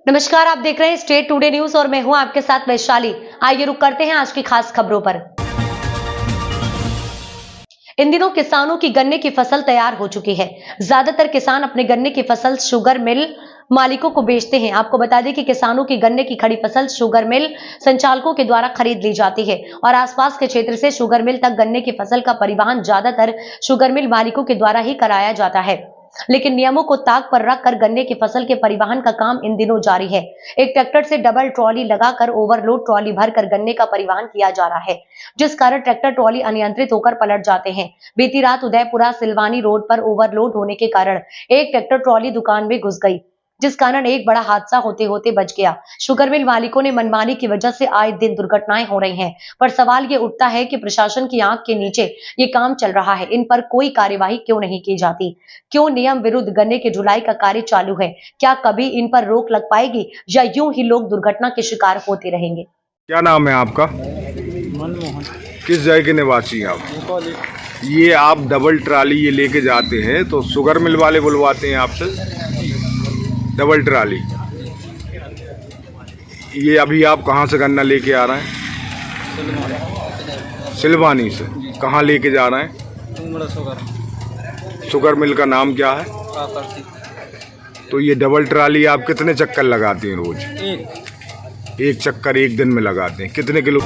नमस्कार, आप देख रहे हैं स्टेट टुडे न्यूज और मैं हूं आपके साथ वैशाली। आइए रुक करते हैं आज की खास खबरों पर। इन दिनों किसानों की गन्ने की फसल तैयार हो चुकी है। ज्यादातर किसान अपने गन्ने की फसल शुगर मिल मालिकों को बेचते हैं। आपको बता दें कि किसानों की गन्ने की खड़ी फसल शुगर मिल संचालकों के द्वारा खरीद ली जाती है और आसपास के क्षेत्र से शुगर मिल तक गन्ने की फसल का परिवहन ज्यादातर शुगर मिल मालिकों के द्वारा ही कराया जाता है। लेकिन नियमों को ताक पर रखकर गन्ने की फसल के परिवहन का काम इन दिनों जारी है। एक ट्रैक्टर से डबल ट्रॉली लगाकर ओवरलोड ट्रॉली भरकर गन्ने का परिवहन किया जा रहा है, जिस कारण ट्रैक्टर ट्रॉली अनियंत्रित होकर पलट जाते हैं। बीती रात उदयपुरा सिलवानी रोड पर ओवरलोड होने के कारण एक ट्रैक्टर ट्रॉली दुकान में घुस गई, जिस कारण एक बड़ा हादसा होते होते बच गया। शुगर मिल मालिकों ने मनमानी की वजह से आए दिन दुर्घटनाएं हो रही हैं, पर सवाल ये उठता है कि प्रशासन की आंख के नीचे ये काम चल रहा है, इन पर कोई कार्यवाही क्यों नहीं की जाती? क्यों नियम विरुद्ध गन्ने की ढुलाई का कार्य चालू है? क्या कभी इन पर रोक लग पाएगी या यूं ही लोग दुर्घटना के शिकार होते रहेंगे? क्या नाम है आपका? मनमोहन। किस जगह के निवासी हैं आप? ये आप डबल ट्राली ये लेके जाते हैं तो शुगर मिल वाले बुलवाते हैं आपसे? डबल ट्राली ये अभी आप कहाँ से गन्ना लेके आ रहे हैं? सिलवानी से। कहाँ लेके जा रहे हैं? शुगर मिल का नाम क्या है? तो ये डबल ट्राली आप कितने चक्कर लगाते हैं रोज? एक चक्कर एक दिन में लगाते हैं। कितने किलो?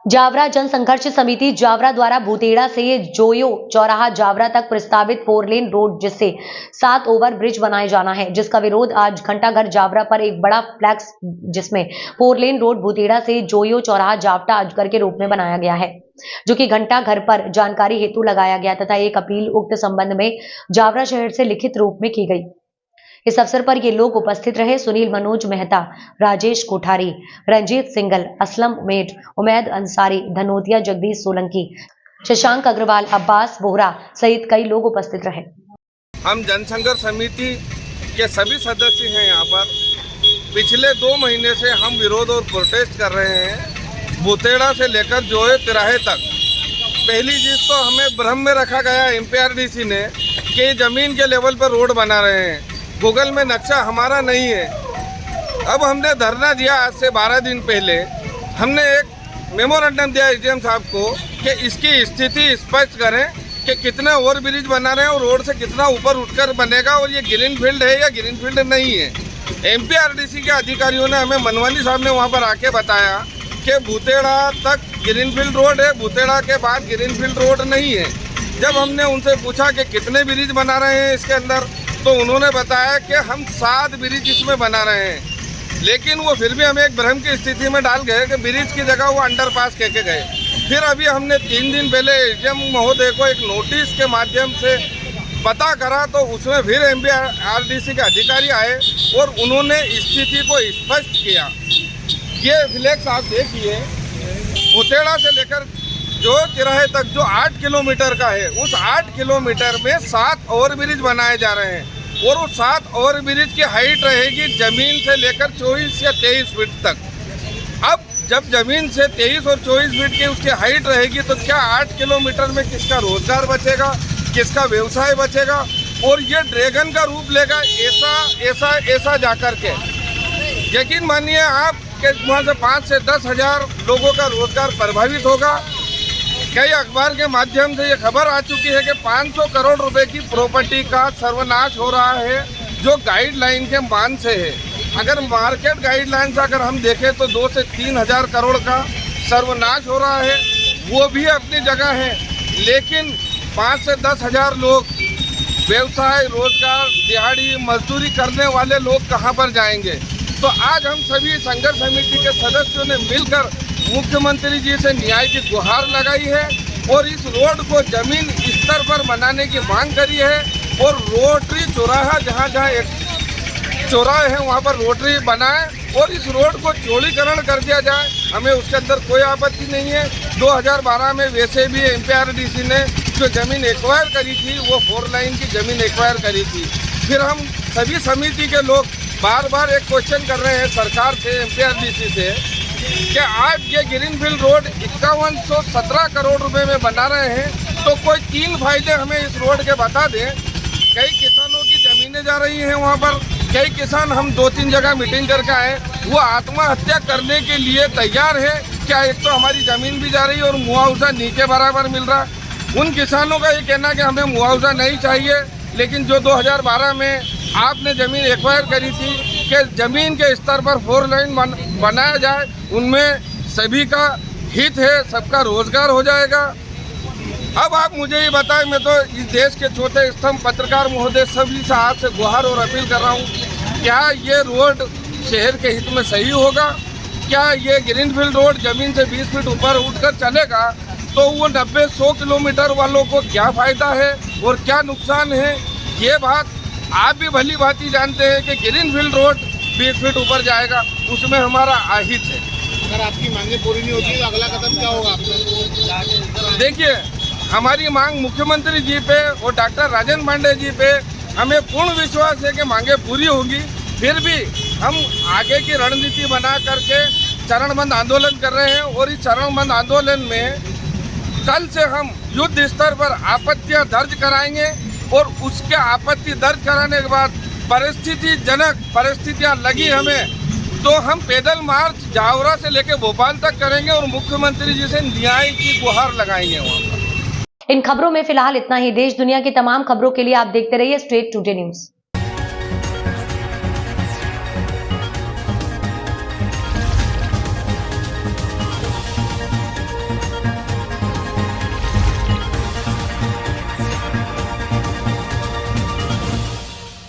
जावरा जन संघर्ष समिति जावरा द्वारा भूतेड़ा से जोयो चौराहा जावरा तक प्रस्तावित 4 लेन रोड जिससे 7 ओवर ब्रिज बनाए जाना है, जिसका विरोध आज घंटाघर जावरा पर एक बड़ा फ्लैक्स जिसमें 4 लेन रोड भूतेड़ा से जोयो चौराहा जावटा अजगर के रूप में बनाया गया है, जो कि घंटाघर पर जानकारी हेतु लगाया गया तथा एक अपील उक्त संबंध में जावरा शहर से लिखित रूप में की गई। इस अवसर पर ये लोग उपस्थित रहे। सुनील मनोज मेहता, राजेश कोठारी, रंजीत सिंगल, असलम उमेद, उमैद अंसारी, धनोतिया जगदीश सोलंकी, शशांक अग्रवाल, अब्बास बोहरा सहित कई लोग उपस्थित रहे। हम जनसंघर्ष समिति के सभी सदस्य हैं। यहाँ पर पिछले 2 महीने से हम विरोध और प्रोटेस्ट कर रहे हैं, भूतेड़ा से लेकर जोए तिराहे तक। पहली चीज़ तो हमें भ्रम में रखा गया MPRDC ने कि ज़मीन के लेवल पर रोड बना रहे हैं, गूगल में नक्शा हमारा नहीं है। अब हमने धरना दिया। आज से 12 दिन पहले हमने एक मेमोरेंडम दिया SDM साहब को कि इसकी स्थिति स्पष्ट करें कि कितने ओवर ब्रिज बना रहे हैं और रोड से कितना ऊपर उठकर बनेगा और ये ग्रीन फील्ड है या ग्रीन फील्ड नहीं है। MPRDC के अधिकारियों ने हमें मनवानी साहब ने वहाँ पर आके बताया कि भूतेड़ा तक ग्रीन फील्ड रोड है, भूतेड़ा के बाद ग्रीन फील्ड रोड नहीं है। जब हमने उनसे पूछा कि कितने ब्रिज बना रहे हैं इसके अंदर, तो उन्होंने बताया कि हम 7 ब्रिज इसमें बना रहे हैं। लेकिन वो फिर भी हमें एक भ्रम की स्थिति में डाल गए कि ब्रिज की जगह वो अंडरपास कह के गए। फिर अभी हमने 3 दिन पहले SDM महोदय को एक नोटिस के माध्यम से पता करा, तो उसमें फिर MPRDC के अधिकारी आए और उन्होंने स्थिति को स्पष्ट किया। ये फ्लैक्स आप देखिए, भूतेड़ा से लेकर जो तिराहे तक जो 8 किलोमीटर का है, उस 8 किलोमीटर में 7 ओवर ब्रिज बनाए जा रहे हैं और उस 7 ओवर ब्रिज की हाइट रहेगी जमीन से लेकर 24 या 23 फीट तक। अब जब जमीन से 23 और 24 फीट की उसकी हाइट रहेगी तो क्या 8 किलोमीटर में किसका रोजगार बचेगा, किसका व्यवसाय बचेगा? और ये ड्रैगन का रूप लेगा ऐसा जाकर के। यकीन मानिए आप कि वहाँ से 5 से 10 हज़ार लोगों का रोजगार प्रभावित होगा। कई अखबार के माध्यम से ये खबर आ चुकी है कि 500 करोड़ रुपए की प्रॉपर्टी का सर्वनाश हो रहा है, जो गाइडलाइन के मान से है। अगर मार्केट गाइडलाइन से अगर हम देखें तो 2 से 3 हज़ार करोड़ का सर्वनाश हो रहा है, वो भी अपनी जगह है। लेकिन 5 से 10 हज़ार लोग व्यवसाय, रोजगार, दिहाड़ी मजदूरी करने वाले लोग कहाँ पर जाएंगे? तो आज हम सभी संघर्ष समिति के सदस्यों ने मिलकर मुख्यमंत्री जी से न्याय की गुहार लगाई है और इस रोड को जमीन स्तर पर बनाने की मांग करी है। और रोटरी चौराहा, जहाँ एक चौराहे हैं वहाँ पर रोटरी बनाए और इस रोड को चौड़ीकरण कर दिया जाए। हमें उसके अंदर कोई आपत्ति नहीं है। 2012 में वैसे भी MPRDC ने जो ज़मीन एक्वायर करी थी वो 4 लाइन की ज़मीन एक्वायर करी थी। फिर हम सभी समिति के लोग बार बार एक क्वेश्चन कर रहे हैं सरकार से, MPRDC से, कि आज ये ग्रीनफील्ड रोड 5117 करोड़ रुपए में बना रहे हैं, तो कोई 3 फायदे हमें इस रोड के बता दें। कई किसानों की ज़मीनें जा रही हैं वहाँ पर, कई किसान हम 2-3 जगह मीटिंग करके आए, वो आत्महत्या करने के लिए तैयार है। क्या एक तो हमारी ज़मीन भी जा रही है और मुआवजा नीचे बराबर मिल रहा। उन किसानों का ये कहना कि हमें मुआवजा नहीं चाहिए, लेकिन जो 2012 में आपने ज़मीन एक्वायर करी थी कि ज़मीन के स्तर पर 4 लाइन बनाया जाए, उनमें सभी का हित है, सबका रोजगार हो जाएगा। अब आप मुझे ये बताएं, मैं तो इस देश के चौथे स्तंभ पत्रकार महोदय सभी से आपसे गुहार और अपील कर रहा हूँ, क्या ये रोड शहर के हित में सही होगा? क्या ये ग्रीनफील्ड रोड ज़मीन से 20 फीट ऊपर उठकर चलेगा तो वो 90-100 किलोमीटर वालों को क्या फ़ायदा है और क्या नुकसान है? ये बात आप भी भली भांति जानते हैं कि ग्रीनफील्ड रोड 20 फीट ऊपर जाएगा, उसमें हमारा आहित है। अगर आपकी मांगें पूरी नहीं होती तो अगला कदम क्या होगा आपका? देखिए, हमारी मांग मुख्यमंत्री जी पे और डॉक्टर राजेंद्र पांडे जी पे हमें पूर्ण विश्वास है कि मांगे पूरी होंगी। फिर भी हम आगे की रणनीति बना करके चरणबद्ध आंदोलन कर रहे हैं और इस चरणबद्ध आंदोलन में कल से हम युद्ध स्तर पर आपत्तियां दर्ज कराएंगे और उसके आपत्ति दर्ज कराने के बाद परिस्थितिजनक परिस्थितियां लगी हमें तो हम पैदल मार्च जावरा से लेकर भोपाल तक करेंगे और मुख्यमंत्री जी से न्याय की गुहार लगाएंगे वहाँ पर। इन खबरों में फिलहाल इतना ही। देश दुनिया की तमाम खबरों के लिए आप देखते रहिए स्ट्रेट टुडे न्यूज।